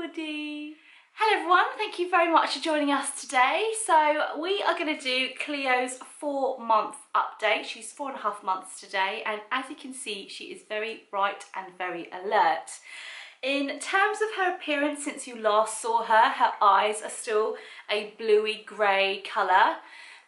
everybody. Hello everyone, thank you very much for joining us today. So we are going to do Cleo's 4-month update. She's 4.5 months today, and as you can see, she is very bright and very alert. In terms of her appearance, since you last saw her, her eyes are still a bluey grey colour.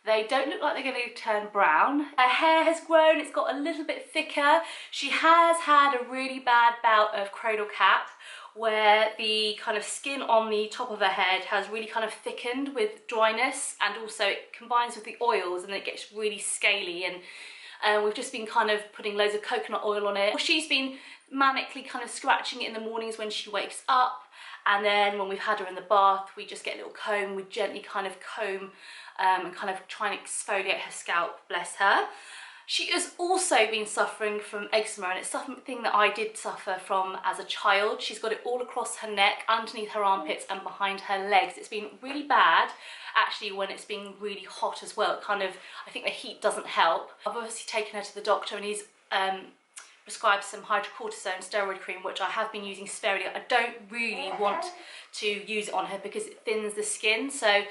They don't look like they're going to turn brown. Her hair has grown, it's got a little bit thicker. She has had a really bad bout of cradle cap, where the kind of skin on the top of her head has really kind of thickened with dryness, and also it combines with the oils and it gets really scaly, and we've just been kind of putting loads of coconut oil on it. She's been manically kind of scratching it in the mornings when she wakes up, and then when we've had her in the bath, we just get a little comb, we gently kind of comb and kind of try and exfoliate her scalp, bless her. She has also been suffering from eczema, and it's something that I did suffer from as a child. She's got it all across her neck, underneath her armpits and behind her legs. It's been really bad actually when it's been really hot as well. It kind of, I think the heat doesn't help. I've obviously taken her to the doctor, and he's prescribed some hydrocortisone steroid cream, which I have been using sparingly. I don't really want to use it on her because it thins the skin, so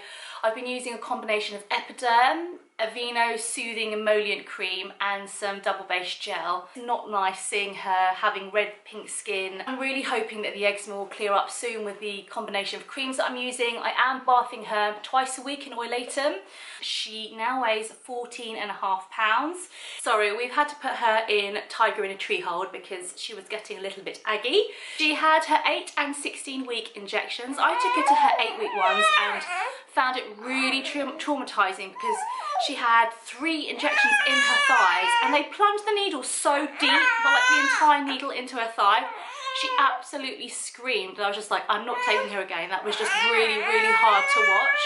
I've been using a combination of Epiderm, Aveeno Soothing Emollient Cream and some double base gel. It's not nice seeing her having red pink skin. I'm really hoping that the eczema will clear up soon with the combination of creams that I'm using. I am bathing her twice a week in Oilatum. She now weighs 14.5 pounds. Sorry, we've had to put her in Tiger in a Tree hold because she was getting a little bit aggy. She had her 8 and 16 week injections. I took her to her 8-week ones and found it really traumatizing because she had 3 injections in her thighs, and they plunged the needle so deep, like the entire needle into her thigh. She absolutely screamed, and I was just like, I'm not taking her again. That was just really, really hard to watch.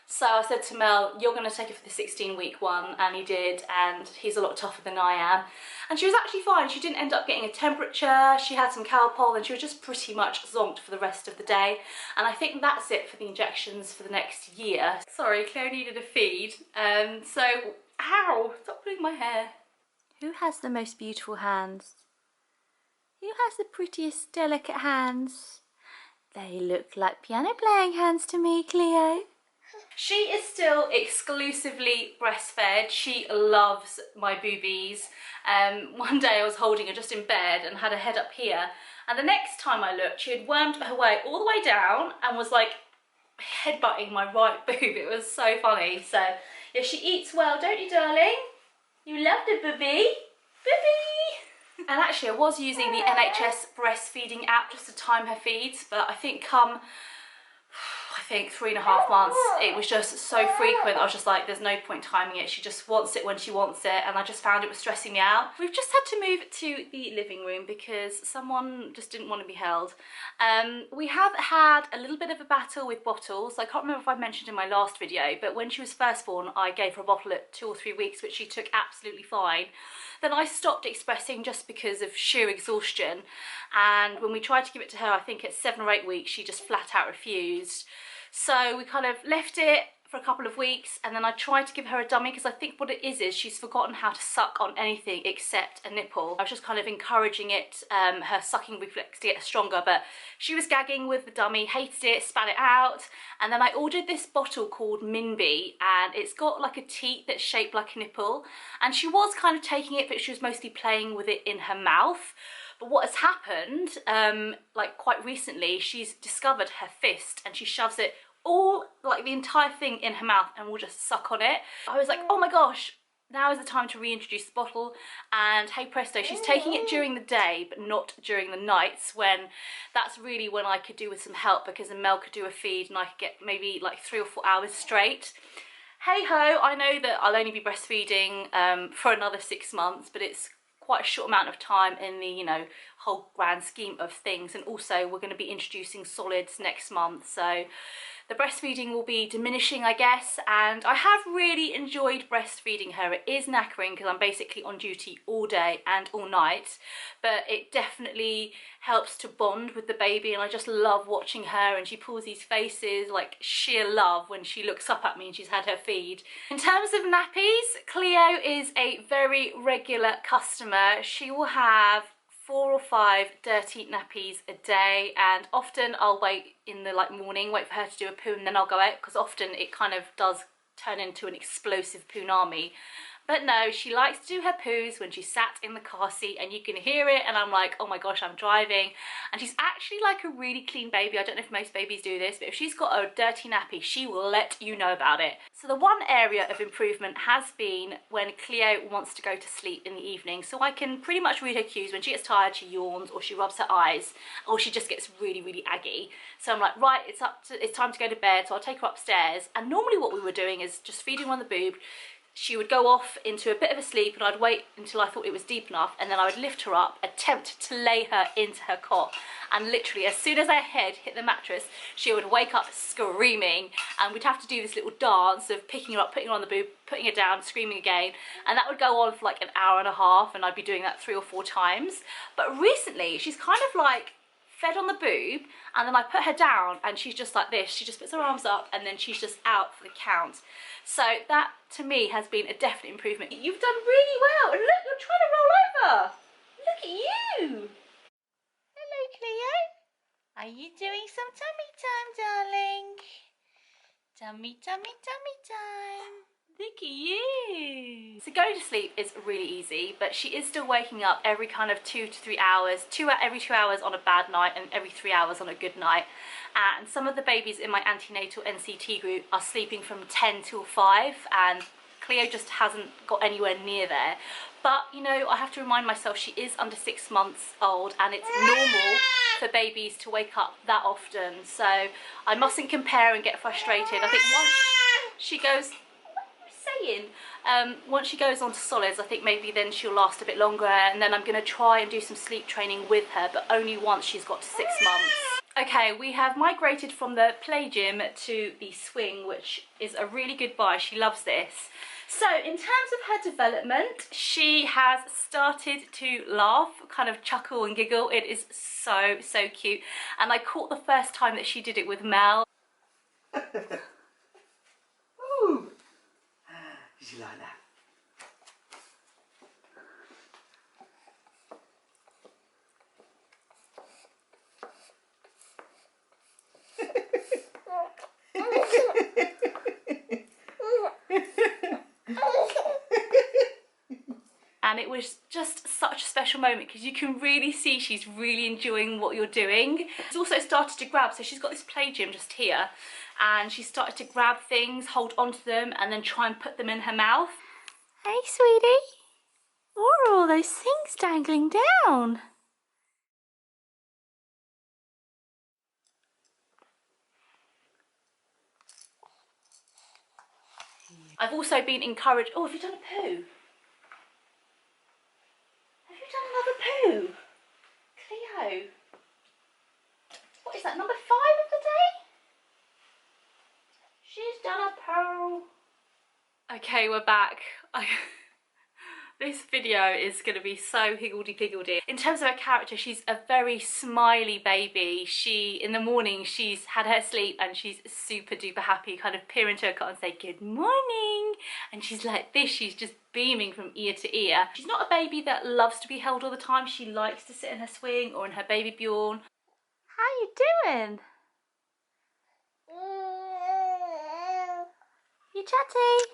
So I said to Mel, you're going to take her for the 16-week one, and he did, and he's a lot tougher than I am. And she was actually fine. She didn't end up getting a temperature, she had some Calpol, and she was just pretty much zonked for the rest of the day. And I think that's it for the injections for the next year. Sorry, Cleo needed a feed. So, ow, stop pulling my hair. Who has the most beautiful hands? Who has the prettiest, delicate hands? They look like piano playing hands to me, Cleo. She is still exclusively breastfed. She loves my boobies. One day I was holding her just in bed and had her head up here, and the next time I looked, she had wormed her way all the way down and was like headbutting my right boob. It was so funny. So yeah, she eats well, don't you, darling? You love the booby? Booby! And actually I was using the NHS breastfeeding app just to time her feeds, but I think come 3.5 months, it was just so frequent. I was just like, there's no point timing it. She just wants it when she wants it, and I just found it was stressing me out. We've just had to move to the living room because someone just didn't want to be held. We have had a little bit of a battle with bottles. I can't remember if I mentioned in my last video, but when she was first born, I gave her a bottle at 2 or 3 weeks, which she took absolutely fine. Then I stopped expressing just because of sheer exhaustion, and when we tried to give it to her, I think at 7 or 8 weeks, she just flat out refused. So we kind of left it for a couple of weeks, and then I tried to give her a dummy because I think what it is she's forgotten how to suck on anything except a nipple. I was just kind of encouraging it, her sucking reflex to get stronger, but she was gagging with the dummy, hated it, spat it out. And then I ordered this bottle called Minby, and it's got like a teat that's shaped like a nipple, and she was kind of taking it, but she was mostly playing with it in her mouth. But what has happened, like quite recently, she's discovered her fist, and she shoves it all, like the entire thing, in her mouth and will just suck on it. I was like, oh my gosh, now is the time to reintroduce the bottle. And hey presto, she's taking it during the day but not during the nights, when that's really when I could do with some help, because then Mel could do a feed and I could get maybe like 3 or 4 hours straight. Hey ho, I know that I'll only be breastfeeding for another 6 months, but it's quite a short amount of time in the, you know, whole grand scheme of things. And also we're going to be introducing solids next month, so the breastfeeding will be diminishing, I guess. And I have really enjoyed breastfeeding her. It is knackering because I'm basically on duty all day and all night, but it definitely helps to bond with the baby, and I just love watching her, and she pulls these faces like sheer love when she looks up at me and she's had her feed. In terms of nappies, Cleo is a very regular customer. She will have 4 or 5 dirty nappies a day, and often I'll wait in the morning, wait for her to do a poo, and then I'll go out, because often it kind of does turn into an explosive poonami. But no, she likes to do her poos when she's sat in the car seat, and you can hear it, and I'm like, oh my gosh, I'm driving. And she's actually like a really clean baby. I don't know if most babies do this, but if she's got a dirty nappy, she will let you know about it. So the one area of improvement has been when Cleo wants to go to sleep in the evening. So I can pretty much read her cues. When she gets tired, she yawns, or she rubs her eyes, or she just gets really, really aggy. So I'm like, right, it's time to go to bed. So I'll take her upstairs. And normally what we were doing is just feeding her on the boob. She would go off into a bit of a sleep, and I'd wait until I thought it was deep enough, and then I would lift her up, attempt to lay her into her cot, and literally as soon as her head hit the mattress, she would wake up screaming, and we'd have to do this little dance of picking her up, putting her on the boob, putting her down, screaming again, and that would go on for like an hour and a half, and I'd be doing that 3 or 4 times. But recently she's kind of like fed on the boob, and then I put her down and she's just like this. She just puts her arms up, and then she's just out for the count. So that to me has been a definite improvement. You've done really well, and look, you're trying to roll over. Look at you. Hello, Cleo. Are you doing some tummy time, darling? Tummy, tummy, tummy time. Look at you. So going to sleep is really easy, but she is still waking up every kind of 2 to 3 hours, every 2 hours on a bad night, and every 3 hours on a good night. And some of the babies in my antenatal NCT group are sleeping from 10 till 5, and Cleo just hasn't got anywhere near there. But you know, I have to remind myself she is under 6 months old, and it's normal for babies to wake up that often. So I mustn't compare and get frustrated. I think once she goes, once she goes on to solids, I think maybe then she'll last a bit longer, and then I'm going to try and do some sleep training with her, but only once she's got to 6 months. Okay, we have migrated from the play gym to the swing, which is a really good buy. She loves this. So in terms of her development, she has started to laugh, kind of chuckle and giggle. It is so, so cute. And I caught the first time that she did it with Mel. Ooh. Did you like that? And it was just such a special moment, because you can really see she's really enjoying what you're doing. She's also started to grab, so she's got this play gym just here, and she started to grab things, hold onto them, and then try and put them in her mouth. Hey, sweetie. What are all those things dangling down? I've also been encouraged... Oh, have you done a poo? Have you done another poo? Cleo? What is that, number 5 of the day? She's done a poo. Okay, we're back. This video is going to be so higgledy-piggledy. In terms of her character, she's a very smiley baby. In the morning, she's had her sleep and she's super duper happy, kind of peer into her cot and say, good morning. And she's like this, she's just beaming from ear to ear. She's not a baby that loves to be held all the time. She likes to sit in her swing or in her baby Bjorn. How you doing? You chatty?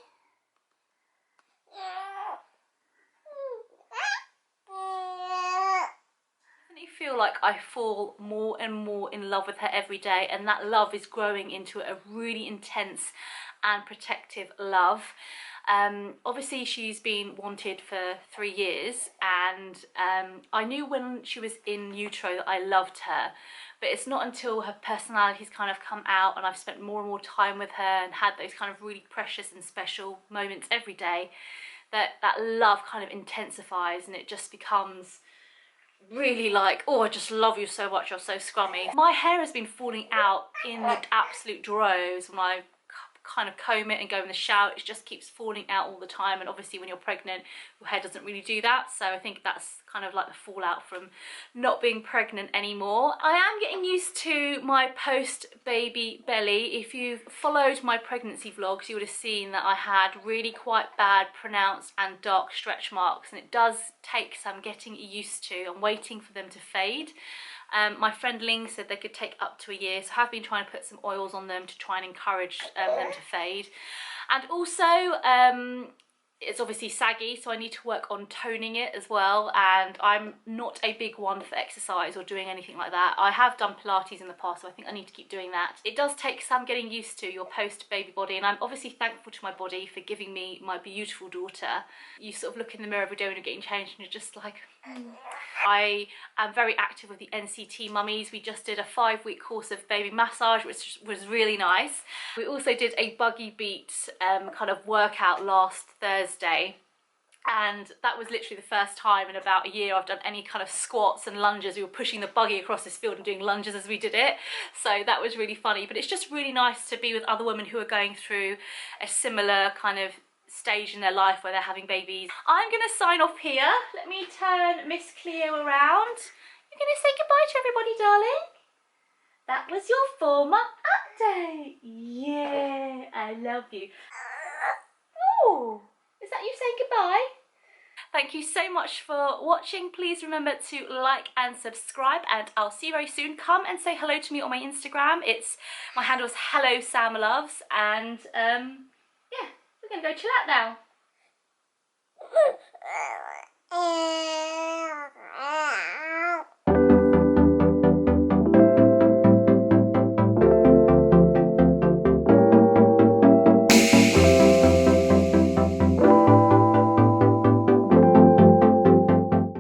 I feel like I fall more and more in love with her every day, and that love is growing into a really intense and protective love. Obviously she's been wanted for 3 years, and I knew when she was in utero that I loved her, but it's not until her personality's kind of come out and I've spent more and more time with her and had those kind of really precious and special moments every day that that love kind of intensifies, and it just becomes really like, oh, I just love you so much, you're so scrummy. My hair has been falling out in absolute droves when I kind of comb it and go in the shower, it just keeps falling out all the time, and obviously when you're pregnant your hair doesn't really do that. So I think that's kind of like the fallout from not being pregnant anymore. I am getting used to my post baby belly. If you've followed my pregnancy vlogs, you would have seen that I had really quite bad, pronounced and dark stretch marks, and it does take some getting used to and waiting for them to fade. My friend Ling said they could take up to a year, so I have been trying to put some oils on them to try and encourage them to fade. And also it's obviously saggy, so I need to work on toning it as well, and I'm not a big one for exercise or doing anything like that. I have done Pilates in the past, so I think I need to keep doing that. It does take some getting used to your post-baby body, and I'm obviously thankful to my body for giving me my beautiful daughter. You sort of look in the mirror every day when you're getting changed and you're just like, I am very active with the NCT mummies. We just did a 5-week course of baby massage, which was really nice. We also did a buggy beat kind of workout last Thursday, and that was literally the first time in about a year I've done any kind of squats and lunges. We were pushing the buggy across this field and doing lunges as we did it, so that was really funny. But it's just really nice to be with other women who are going through a similar kind of stage in their life where they're having babies. I'm gonna sign off here. Let me turn Miss Cleo around. You're gonna say goodbye to everybody, darling? That was your 4-month update. Yeah, I love you. Oh, is that you saying goodbye? Thank you so much for watching. Please remember to like and subscribe, and I'll see you very soon. Come and say hello to me on my Instagram. My handle is Hello Sam Loves, and yeah, we're gonna go chill out now.